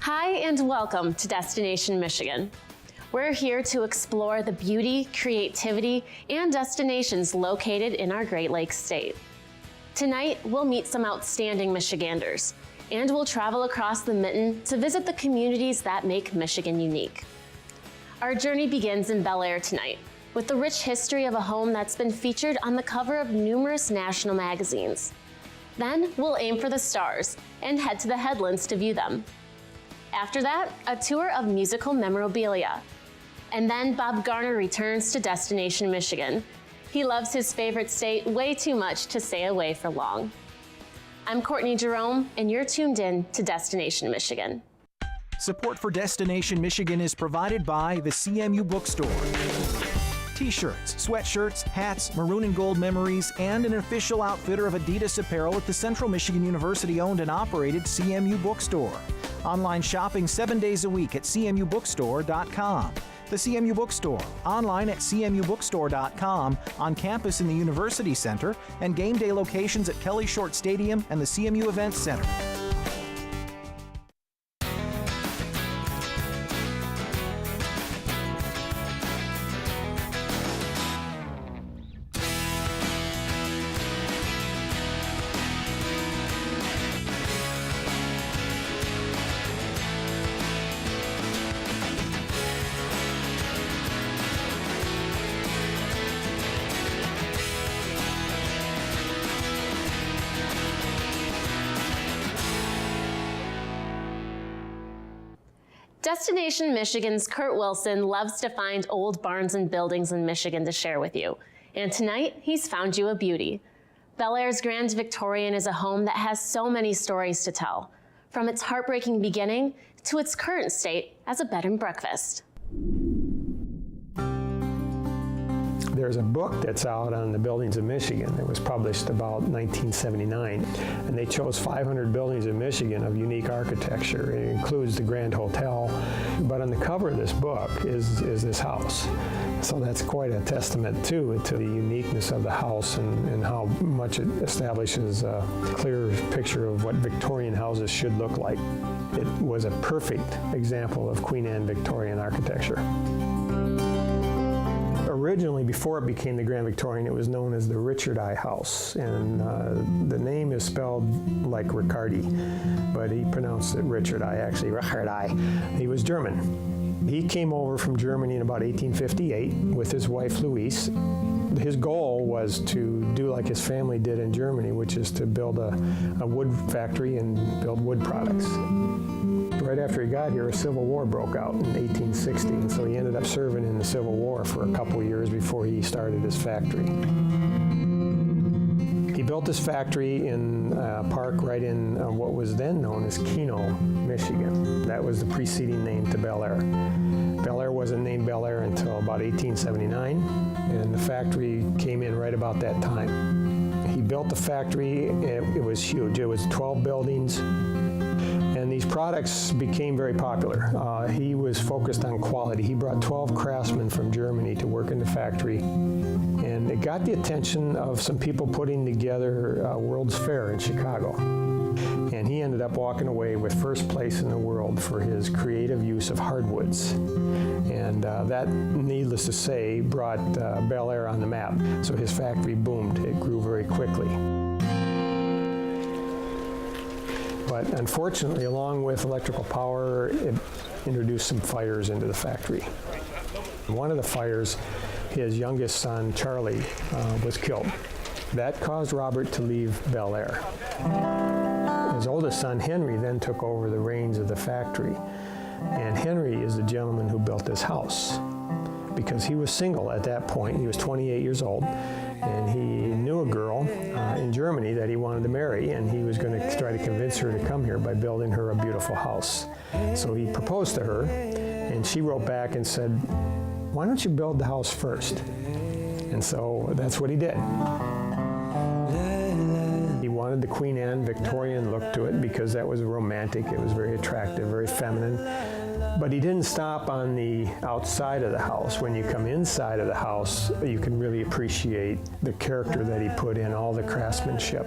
Hi and welcome to Destination Michigan. We're here to explore the beauty, creativity, and destinations located in our Great Lakes state. Tonight, we'll meet some outstanding Michiganders, and we'll travel across the Mitten to visit the communities that make Michigan unique. Our journey begins in Bellaire tonight, with the rich history of a home that's been featured on the cover of numerous national magazines. Then, we'll aim for the stars and head to the headlands to view them. After that, a tour of musical memorabilia. And then Bob Garner returns to Destination Michigan. He loves his favorite state way too much to stay away for long. I'm Courtney Jerome, and you're tuned in to Destination Michigan. Support for Destination Michigan is provided by the CMU Bookstore. T-shirts, sweatshirts, hats, maroon and gold memories, and an official outfitter of Adidas apparel at the Central Michigan University-owned and operated CMU Bookstore. Online shopping 7 days a week at cmubookstore.com. The CMU Bookstore, online at cmubookstore.com, on campus in the University Center, and game day locations at Kelly Short Stadium and the CMU Events Center. Destination Michigan's Kurt Wilson loves to find old barns and buildings in Michigan to share with you. And tonight, he's found you a beauty. Bellaire's Grand Victorian is a home that has so many stories to tell, from its heartbreaking beginning to its current state as a bed and breakfast. There's a book that's out on the buildings of Michigan that was published about 1979, and they chose 500 buildings in Michigan of unique architecture. It includes the Grand Hotel, but on the cover of this book is this house. So that's quite a testament too to the uniqueness of the house and how much it establishes a clear picture of what Victorian houses should look like. It was a perfect example of Queen Anne Victorian architecture. Originally, before it became the Grand Victorian, it was known as the Richard I House, and the name is spelled like Riccardi, but he pronounced it Richard I, actually Richard I. He was German. He came over from Germany in about 1858 with his wife Louise. His goal was to do like his family did in Germany, which is to build a wood factory and build wood products. Right after he got here, a civil war broke out in 1860, and so he ended up serving in the Civil War for a couple of years before he started his factory. He built this factory in a park right in what was then known as Keno, Michigan. That was the preceding name to Bellaire. Bellaire wasn't named Bellaire until about 1879, and the factory came in right about that time. He built the factory. It was huge. It was 12 buildings. And these products became very popular. He was focused on quality. He brought 12 craftsmen from Germany to work in the factory. And it got the attention of some people putting together a World's Fair in Chicago. And he ended up walking away with first place in the world for his creative use of hardwoods. And that, needless to say, brought Bellaire on the map. So his factory boomed. It grew very quickly. But unfortunately, along with electrical power, it introduced some fires into the factory. One of the fires, his youngest son, Charlie, was killed. That caused Robert to leave Bellaire. His oldest son, Henry, then took over the reins of the factory. And Henry is the gentleman who built this house, because he was single at that point. He was 28 years old, and he knew a girl in Germany that he wanted to marry, and he was going to try to convince her to come here by building her a beautiful house. So he proposed to her, and she wrote back and said, "Why don't you build the house first?" And so that's what he did. He wanted the Queen Anne Victorian look to it because that was romantic. It was very attractive, very feminine. But he didn't stop on the outside of the house. When you come inside of the house, you can really appreciate the character that he put in, all the craftsmanship.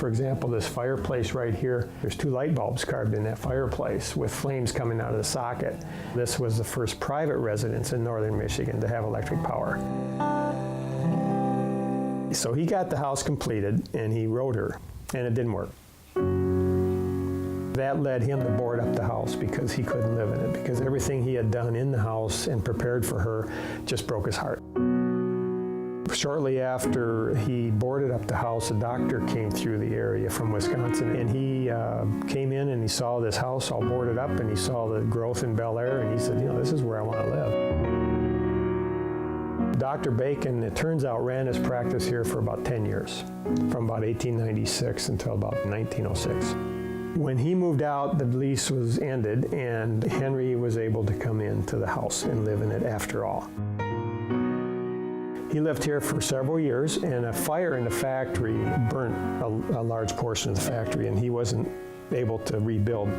For example, this fireplace right here, there's 2 light bulbs carved in that fireplace with flames coming out of the socket. This was the first private residence in northern Michigan to have electric power. So he got the house completed and he wrote her, and it didn't work. That led him to board up the house because he couldn't live in it, because everything he had done in the house and prepared for her just broke his heart. Shortly after he boarded up the house, a doctor came through the area from Wisconsin, and he came in and he saw this house all boarded up, and he saw the growth in Bellaire, and he said, this is where I want to live. Dr. Bacon, it turns out, ran his practice here for about 10 years, from about 1896 until about 1906. When he moved out, the lease was ended, and Henry was able to come into the house and live in it after all. He lived here for several years, and a fire in the factory burnt a large portion of the factory, and he wasn't able to rebuild.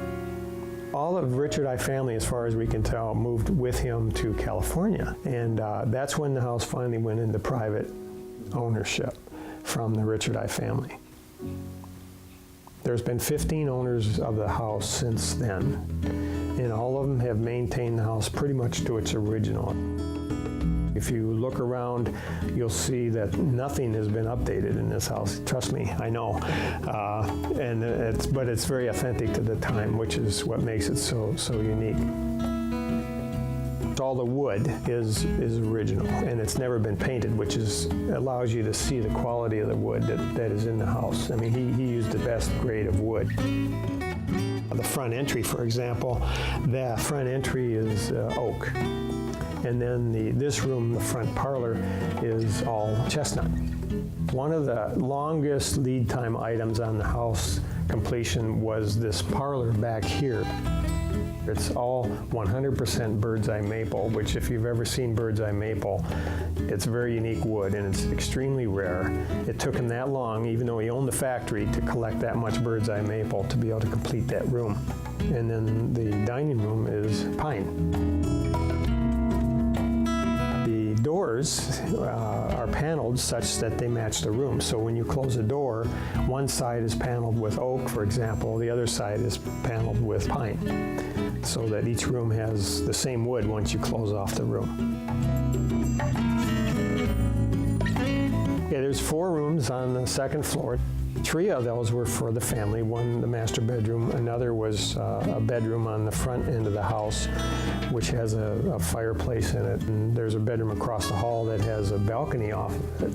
All of Richard I family, as far as we can tell, moved with him to California, and that's when the house finally went into private ownership from the Richard I family. There's been 15 owners of the house since then, and all of them have maintained the house pretty much to its original. If you look around, you'll see that nothing has been updated in this house. Trust me, I know. But it's very authentic to the time, which is what makes it so unique. All the wood is original, and it's never been painted, which allows you to see the quality of the wood that is in the house. I mean, he used the best grade of wood. The front entry, for example, the front entry is oak. And then this room, the front parlor, is all chestnut. One of the longest lead time items on the house completion was this parlor back here. It's all 100% bird's eye maple, which if you've ever seen bird's eye maple, it's very unique wood and it's extremely rare. It took him that long, even though he owned the factory, to collect that much bird's eye maple to be able to complete that room. And then the dining room is pine. The doors are paneled such that they match the room. So when you close a door, one side is paneled with oak, for example, the other side is paneled with pine, so that each room has the same wood once you close off the room. Yeah, there's 4 rooms on the second floor. 3 of those were for the family. One, the master bedroom. Another was a bedroom on the front end of the house, which has a fireplace in it. And there's a bedroom across the hall that has a balcony off of it.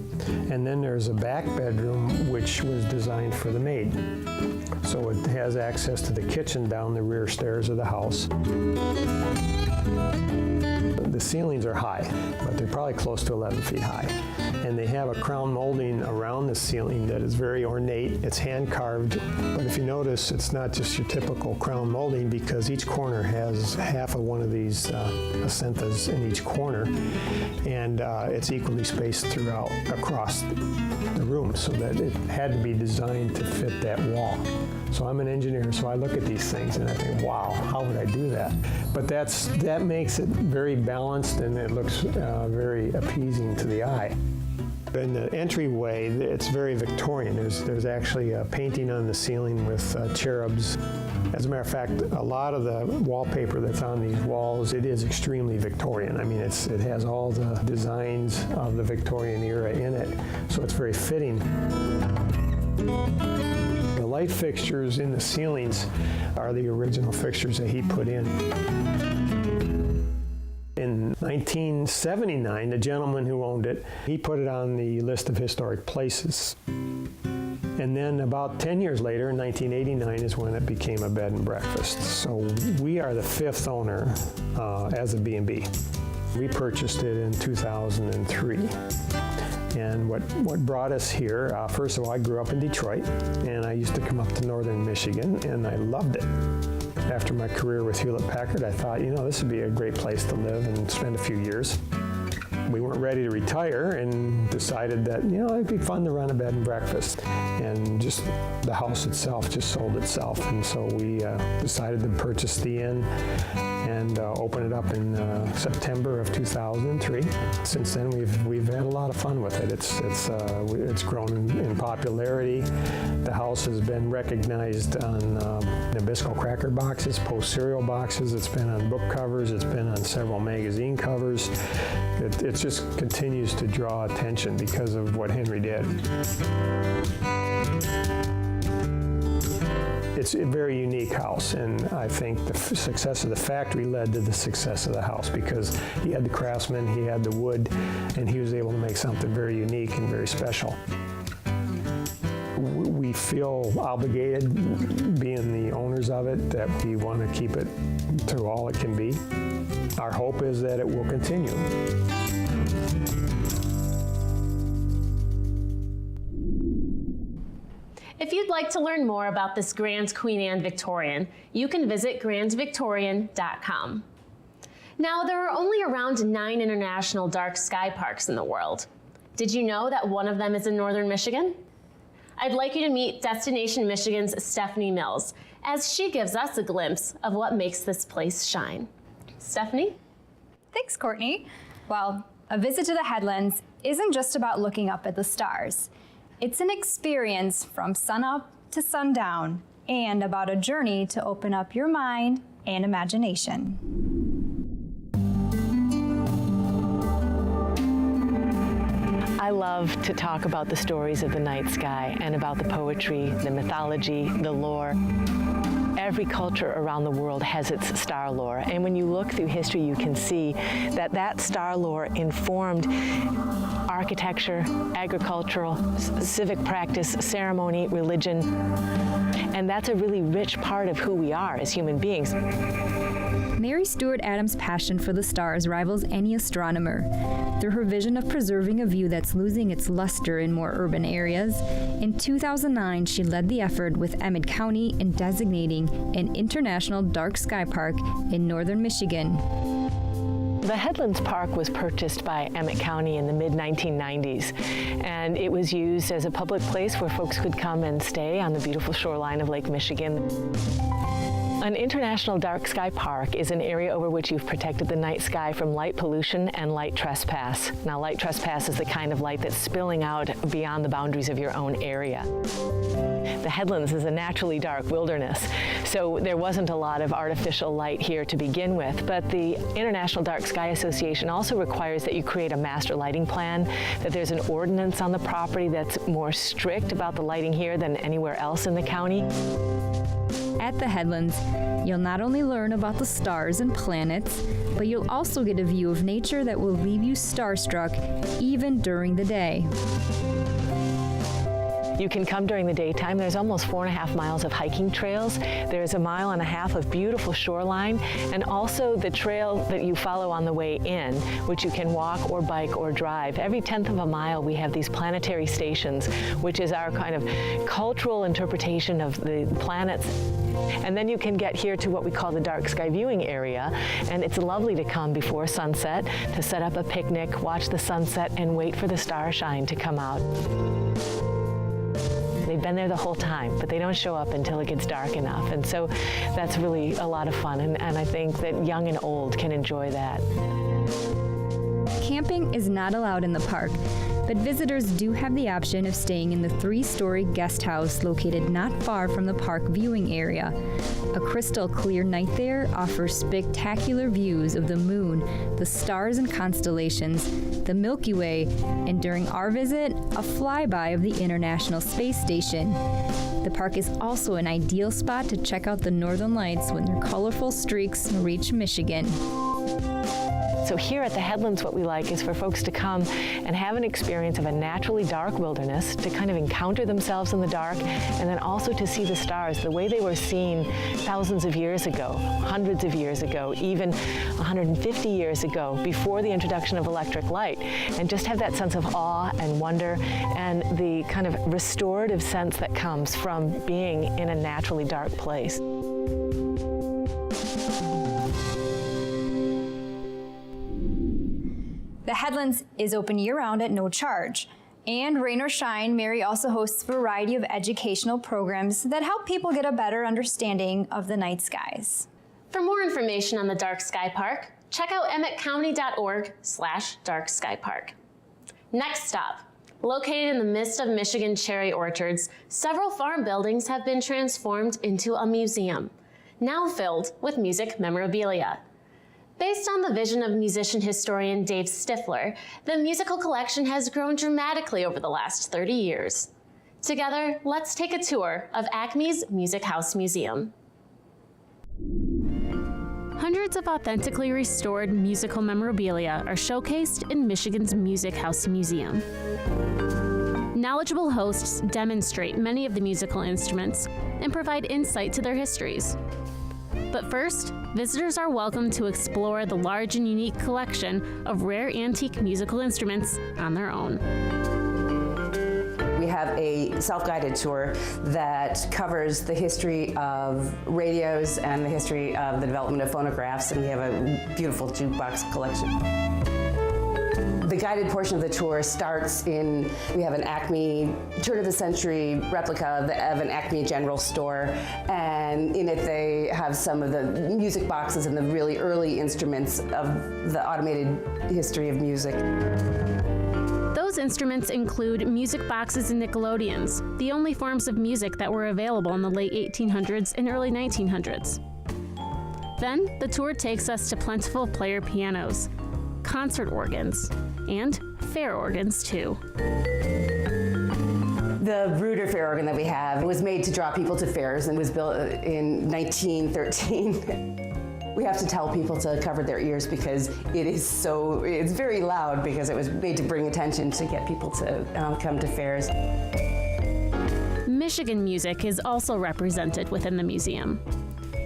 And then there's a back bedroom, which was designed for the maid. So it has access to the kitchen down the rear stairs of the house. The ceilings are high, but they're probably close to 11 feet high. And they have a crown molding around the ceiling that is very ornate. It's hand carved, but if you notice, it's not just your typical crown molding, because each corner has half of one of these acenthas in each corner, and it's equally spaced throughout across the room, so that it had to be designed to fit that wall. So I'm an engineer, so I look at these things and I think, wow, how would I do that? But that makes it very balanced, and it looks very appeasing to the eye. In the entryway, it's very Victorian. There's actually a painting on the ceiling with cherubs. As a matter of fact, a lot of the wallpaper that's on these walls, it is extremely Victorian. I mean, it has all the designs of the Victorian era in it, so it's very fitting. The light fixtures in the ceilings are the original fixtures that he put in. In 1979, the gentleman who owned it, he put it on the list of historic places. And then about 10 years later, in 1989, is when it became a bed and breakfast. So we are the 5th owner as a B&B. We purchased it in 2003. And what brought us here, first of all, I grew up in Detroit, and I used to come up to northern Michigan, and I loved it. After my career with Hewlett-Packard, I thought, this would be a great place to live and spend a few years. we weren't ready to retire and decided that, you know, it'd be fun to run a bed and breakfast. And just the house itself just sold itself. And so we decided to purchase the inn and open it up in September of 2003. Since then, we've had a lot of fun with it. It's grown in popularity. The house has been recognized on Nabisco cracker boxes, Post cereal boxes. It's been on book covers. It's been on several magazine covers. It just continues to draw attention because of what Henry did. It's a very unique house, and I think the success of the factory led to the success of the house because he had the craftsmen, he had the wood, and he was able to make something very unique and very special. We feel obligated, being the owners of it, that we want to keep it to all it can be. Our hope is that it will continue. If you'd like to learn more about this Grand Queen Anne Victorian, you can visit grandvictorian.com. Now, there are only around 9 international dark sky parks in the world. Did you know that one of them is in northern Michigan? I'd like you to meet Destination Michigan's Stephanie Mills, as she gives us a glimpse of what makes this place shine. Stephanie? Thanks, Courtney. Well, a visit to the Headlands isn't just about looking up at the stars. It's an experience from sunup to sundown, and about a journey to open up your mind and imagination. I love to talk about the stories of the night sky and about the poetry, the mythology, the lore. Every culture around the world has its star lore, and when you look through history, you can see that that star lore informed architecture, agricultural, civic practice, ceremony, religion, and that's a really rich part of who we are as human beings. Mary Stuart Adams' passion for the stars rivals any astronomer. Through her vision of preserving a view that's losing its luster in more urban areas, in 2009 she led the effort with Emmet County in designating an international dark sky park in northern Michigan. The Headlands Park was purchased by Emmet County in the mid-1990s, and it was used as a public place where folks could come and stay on the beautiful shoreline of Lake Michigan. An international dark sky park is an area over which you've protected the night sky from light pollution and light trespass. Now, light trespass is the kind of light that's spilling out beyond the boundaries of your own area. The Headlands is a naturally dark wilderness, so there wasn't a lot of artificial light here to begin with, but the International Dark Sky Association also requires that you create a master lighting plan, that there's an ordinance on the property that's more strict about the lighting here than anywhere else in the county. At the Headlands, you'll not only learn about the stars and planets, but you'll also get a view of nature that will leave you starstruck even during the day. You can come during the daytime. There's almost 4.5 miles of hiking trails. There's 1.5 miles of beautiful shoreline, and also the trail that you follow on the way in, which you can walk or bike or drive. Every 1/10 of a mile, we have these planetary stations, which is our kind of cultural interpretation of the planets. And then you can get here to what we call the dark sky viewing area, and it's lovely to come before sunset, to set up a picnic, watch the sunset, and wait for the starshine to come out. They've been there the whole time, but they don't show up until it gets dark enough. And so that's really a lot of fun, and I think that young and old can enjoy that. Camping is not allowed in the park, but visitors do have the option of staying in the 3-story guest house located not far from the park viewing area. A crystal clear night there offers spectacular views of the moon, the stars and constellations, the Milky Way, and during our visit, a flyby of the International Space Station. The park is also an ideal spot to check out the northern lights when their colorful streaks reach Michigan. So here at the Headlands, what we like is for folks to come and have an experience of a naturally dark wilderness, to kind of encounter themselves in the dark, and then also to see the stars the way they were seen thousands of years ago, hundreds of years ago, even 150 years ago, before the introduction of electric light, and just have that sense of awe and wonder and the kind of restorative sense that comes from being in a naturally dark place. The Headlands is open year-round at no charge. And rain or shine, Mary also hosts a variety of educational programs that help people get a better understanding of the night skies. For more information on the Dark Sky Park, check out emmetcounty.org/darkskypark. Next stop. Located in the midst of Michigan cherry orchards, several farm buildings have been transformed into a museum, now filled with music memorabilia. Based on the vision of musician historian Dave Stifler, the musical collection has grown dramatically over the last 30 years. Together, let's take a tour of Acme's Music House Museum. Hundreds of authentically restored musical memorabilia are showcased in Michigan's Music House Museum. Knowledgeable hosts demonstrate many of the musical instruments and provide insight to their histories. But first, visitors are welcome to explore the large and unique collection of rare antique musical instruments on their own. We have a self-guided tour that covers the history of radios and the history of the development of phonographs, and we have a beautiful jukebox collection. The guided portion of the tour starts we have an Acme turn-of-the-century replica of an Acme general store, and in it they have some of the music boxes and the really early instruments of the automated history of music. Those instruments include music boxes and nickelodeons, the only forms of music that were available in the late 1800s and early 1900s. Then, the tour takes us to plentiful player pianos, concert organs, and fair organs too. The Bruder fair organ that we have was made to draw people to fairs and was built in 1913. We have to tell people to cover their ears because it's very loud because it was made to bring attention to get people to come to fairs. Michigan music is also represented within the museum.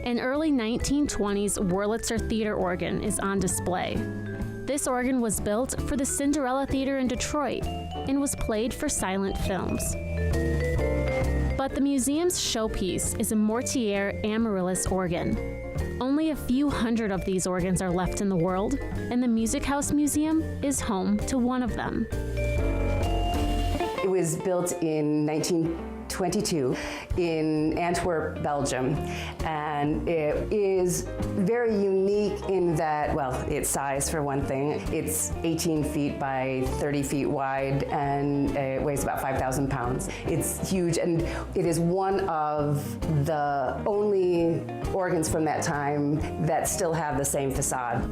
An early 1920s Wurlitzer theater organ is on display. This organ was built for the Cinderella Theater in Detroit and was played for silent films. But the museum's showpiece is a Mortier Amaryllis organ. Only a few hundred of these organs are left in the world, and the Music House Museum is home to one of them. It was built in 1922 in Antwerp, Belgium, and it is very unique in that, well, its size for one thing. It's 18 feet by 30 feet wide, and it weighs about 5,000 pounds. It's huge, and it is one of the only organs from that time that still have the same facade.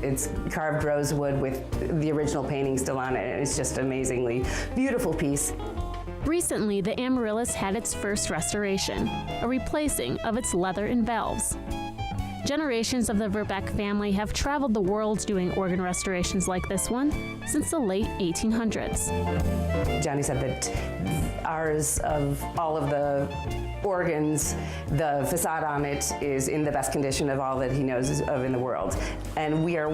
It's carved rosewood with the original painting still on it, and it's just an amazingly beautiful piece. Recently, the Amaryllis had its first restoration, a replacing of its leather and valves. Generations of the Verbeck family have traveled the world doing organ restorations like this one since the late 1800s. Johnny said that ours, of all of the organs, the facade on it is in the best condition of all that he knows of in the world. And we are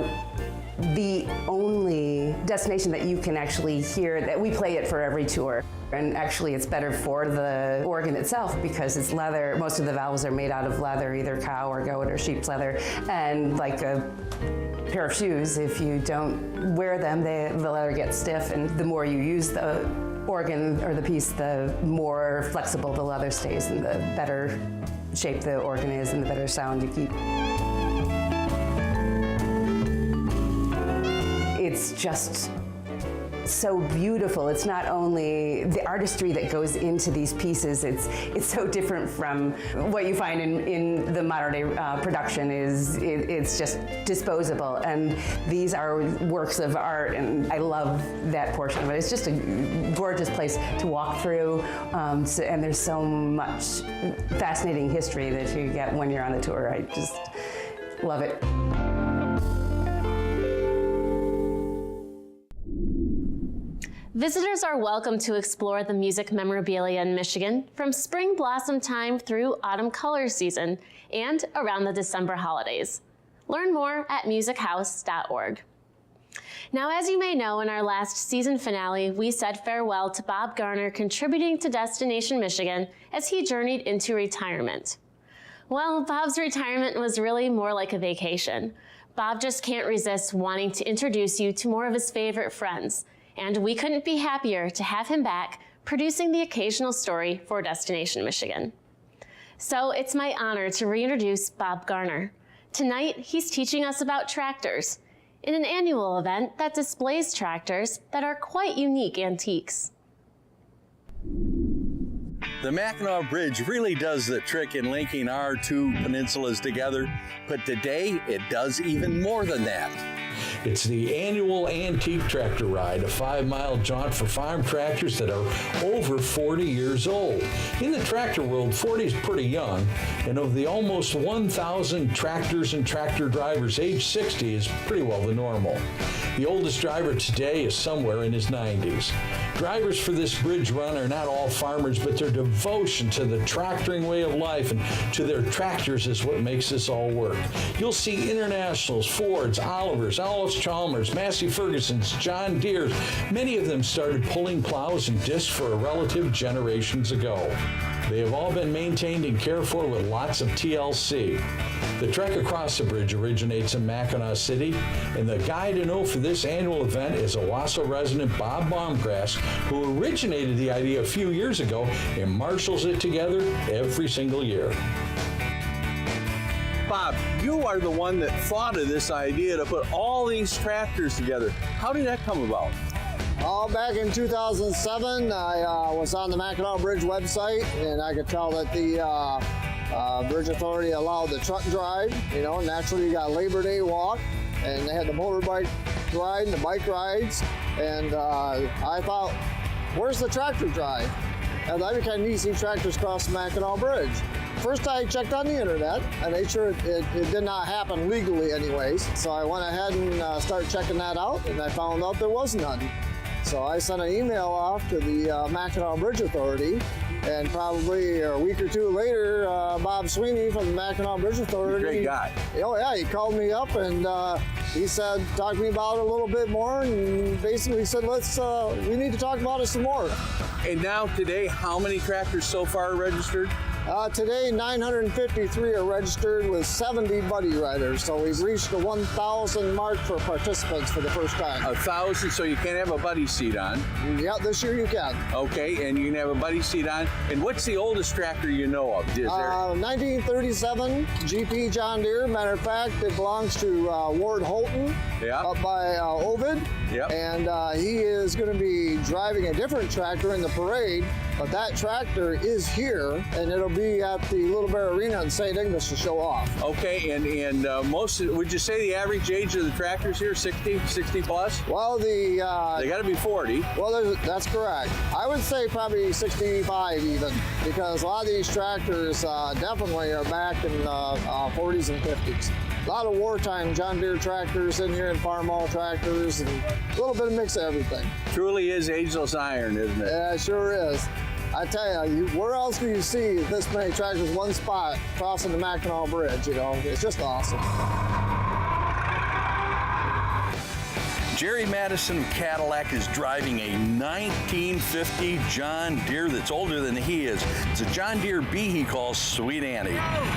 the only destination that you can actually hear that we play it for every tour. And actually it's better for the organ itself because it's leather. Most of the valves are made out of leather, either cow or goat or sheep's leather. And like a pair of shoes, if you don't wear them, the leather gets stiff, and the more you use the organ or the piece, the more flexible the leather stays and the better shape the organ is and the better sound you keep. It's just so beautiful. It's not only the artistry that goes into these pieces, it's so different from what you find in the modern day production. It's just disposable, and these are works of art, and I love that portion of it. It's just a gorgeous place to walk through, and there's so much fascinating history that you get when you're on the tour. I just love it. Visitors are welcome to explore the music memorabilia in Michigan from spring blossom time through autumn color season and around the December holidays. Learn more at musichouse.org. Now, as you may know, in our last season finale, we said farewell to Bob Garner contributing to Destination Michigan as he journeyed into retirement. Well, Bob's retirement was really more like a vacation. Bob just can't resist wanting to introduce you to more of his favorite friends, and we couldn't be happier to have him back producing the occasional story for Destination Michigan. So it's my honor to reintroduce Bob Garner. Tonight, he's teaching us about tractors in an annual event that displays tractors that are quite unique antiques. The Mackinac Bridge really does the trick in linking our two peninsulas together, but today it does even more than that. It's the annual Antique Tractor Ride, a 5-mile jaunt for farm tractors that are over 40 years old. In the tractor world, 40 is pretty young, and of the almost 1,000 tractors and tractor drivers, age 60 is pretty well the normal. The oldest driver today is somewhere in his 90s. Drivers for this bridge run are not all farmers, but their devotion to the tractoring way of life and to their tractors is what makes this all work. You'll see Internationals, Fords, Olivers, Olives Chalmers, Massey Fergusons, John Deeres. Many of them started pulling plows and discs for a relative generations ago. They have all been maintained and cared for with lots of TLC. The trek across the bridge originates in Mackinac City, and the guy to know for this annual event is Owasso resident Bob Baumgrass, who originated the idea a few years ago and marshals it together every single year. Bob, you are the one that thought of this idea to put all these tractors together. How did that come about? Back in 2007, I was on the Mackinac Bridge website, and I could tell that the Bridge Authority allowed the truck drive. You know, naturally you got Labor Day walk, and they had the motorbike ride and the bike rides, and I thought, where's the tractor drive? And that'd be kind of neat to see tractors cross the Mackinac Bridge. First I checked on the internet. I made sure it did not happen legally anyways, so I went ahead and started checking that out, and I found out there was none. So I sent an email off to the Mackinac Bridge Authority, and probably a week or two later, Bob Sweeney from the Mackinac Bridge Authority. Great guy. Oh yeah, he called me up and he said, talk to me about it a little bit more, and basically said, we need to talk about it some more. And now today, how many tractors so far are registered? Today, 953 are registered with 70 buddy riders, so we've reached the 1,000 mark for participants for the first time. 1,000, so you can't have a buddy seat on. Yeah, this year you can. Okay, and you can have a buddy seat on. And what's the oldest tractor you know of? Is there? 1937 GP John Deere. Matter of fact, it belongs to Ward Holton up by Ovid. Yep. And he is going to be driving a different tractor in the parade, but that tractor is here, and it'll be at the Little Bear Arena in St. Ignace to show off. Okay, and would you say the average age of the tractors here, 60 plus? Well, they got to be 40. Well, that's correct. I would say probably 65 even, because a lot of these tractors definitely are back in the 40s and 50s. A lot of wartime John Deere tractors in here and farm-all tractors, and a little bit of mix of everything. Truly is ageless iron, isn't it? Yeah, it sure is. I tell you, where else do you see this many tractors in one spot crossing the Mackinac Bridge? You know, it's just awesome. Jerry Madison of Cadillac is driving a 1950 John Deere that's older than he is. It's a John Deere B he calls Sweet Annie.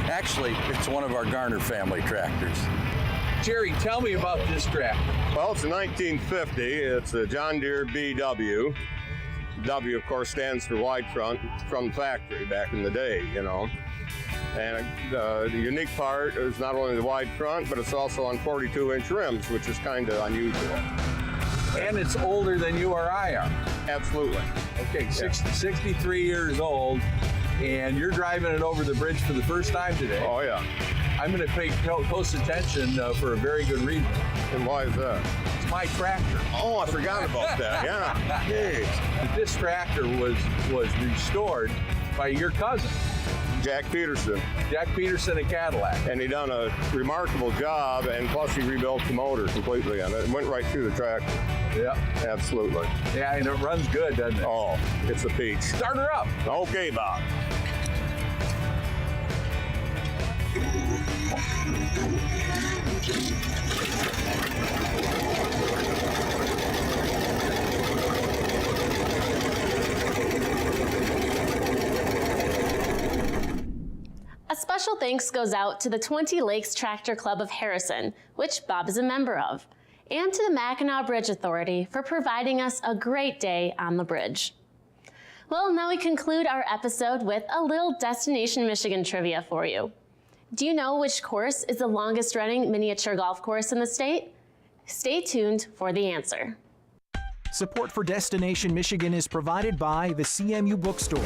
Actually, it's one of our Garner family tractors. Jerry, tell me about this tractor. Well, it's a 1950. It's a John Deere BW. W, of course, stands for wide front from the factory back in the day, you know. And the unique part is not only the wide front, but it's also on 42-inch rims, which is kind of unusual. And it's older than you or I are. Absolutely. Okay, 63 years old, and you're driving it over the bridge for the first time today. Oh, yeah. I'm going to pay close attention for a very good reason. And why is that? It's my tractor. Oh, I forgot about that, yeah. Yes. This tractor was restored by your cousin. Jack Peterson. Jack Peterson of Cadillac. And he done a remarkable job, and plus he rebuilt the motor completely on it. It went right through the tractor. Yeah. Absolutely. Yeah, and it runs good, doesn't it? Oh, it's a peach. Start her up. Okay, Bob. A special thanks goes out to the 20 Lakes Tractor Club of Harrison, which Bob is a member of, and to the Mackinac Bridge Authority for providing us a great day on the bridge. Well, now we conclude our episode with a little Destination Michigan trivia for you. Do you know which course is the longest running miniature golf course in the state? Stay tuned for the answer. Support for Destination Michigan is provided by the CMU Bookstore.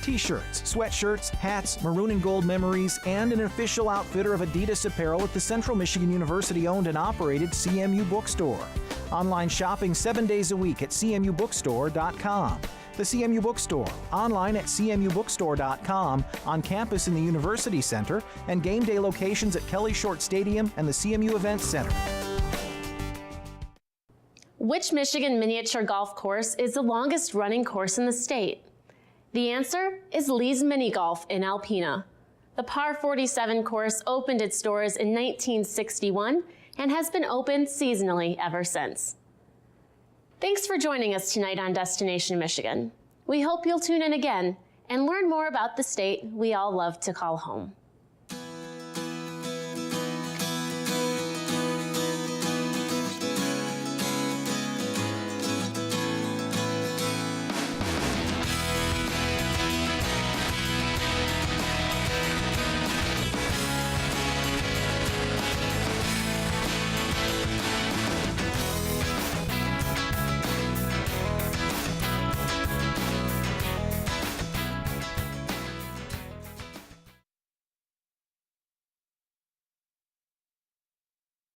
T-shirts, sweatshirts, hats, maroon and gold memories, and an official outfitter of Adidas apparel at the Central Michigan University-owned and operated CMU Bookstore. Online shopping 7 days a week at cmubookstore.com. The CMU Bookstore, online at cmubookstore.com, on campus in the University Center, and game day locations at Kelly Short Stadium and the CMU Events Center. Which Michigan miniature golf course is the longest running course in the state? The answer is Lee's Mini Golf in Alpena. The Par 47 course opened its doors in 1961 and has been open seasonally ever since. Thanks for joining us tonight on Destination Michigan. We hope you'll tune in again and learn more about the state we all love to call home.